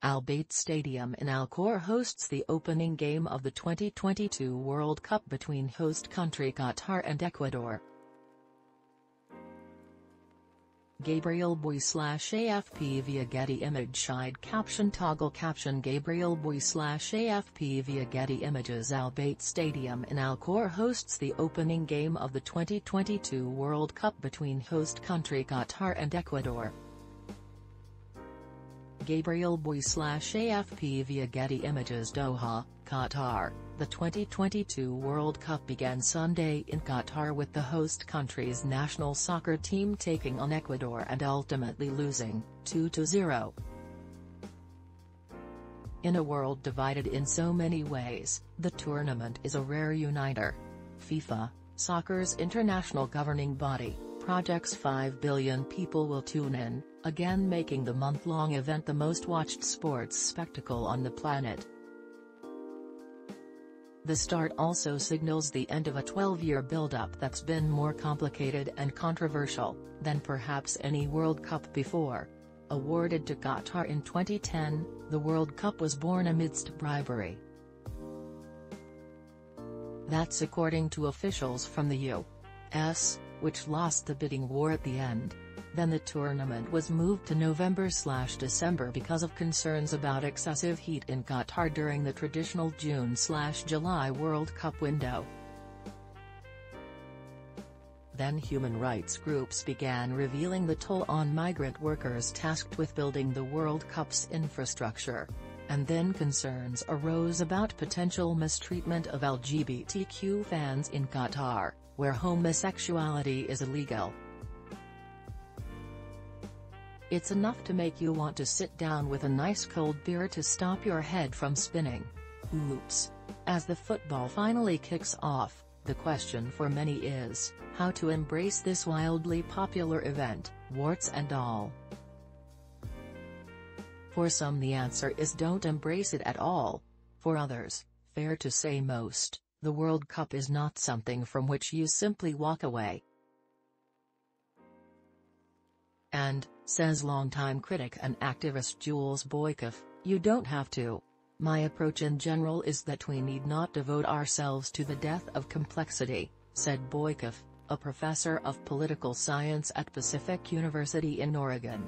Al-Bayt Stadium in Al-Khor hosts the opening game of the 2022 World Cup between host country Qatar and Ecuador. Gabriel Bouys /AFP via Getty Imageshide caption Gabriel Bouys /AFP via Getty ImagesAl-Bayt Stadium in Al-Khor hosts the opening game of the 2022 World Cup between host country Qatar and Ecuador. Gabriel Bouys /AFP via Getty ImagesDOHA, Qatar. The 2022 World Cup began Sunday in Qatar with the host country's national soccer team taking on Ecuador and ultimately losing 2-0. In a world divided in so many ways, the tournament is a rare uniter. FIFA, soccer's international governing body, projects 5 billion people will tune in, again making the month-long event the most watched sports spectacle on the planet. The start also signals the end of a 12-year build-up that's been more complicated and controversial than perhaps any World Cup before. Awarded to Qatar in 2010, the World Cup was born amidst bribery. That's according to officials from the U.S., which lost the bidding war at the end. Then the tournament was moved to November/December because of concerns about excessive heat in Qatar during the traditional June/July World Cup window. Then human rights groups began revealing the toll on migrant workers tasked with building the World Cup's infrastructure. And then concerns arose about potential mistreatment of LGBTQ fans in Qatar, where homosexuality is illegal. It's enough to make you want to sit down with a nice cold beer to stop your head from spinning. Oops. As the football finally kicks off, the question for many is, how to embrace this wildly popular event, warts and all. For some the answer is don't embrace it at all. For others, fair to say most, the World Cup is not something from which you simply walk away. And, says longtime critic and activist Jules Boykoff, you don't have to. My approach in general is that we need not devote ourselves to the death of complexity, said Boykoff, a professor of political science at Pacific University in Oregon.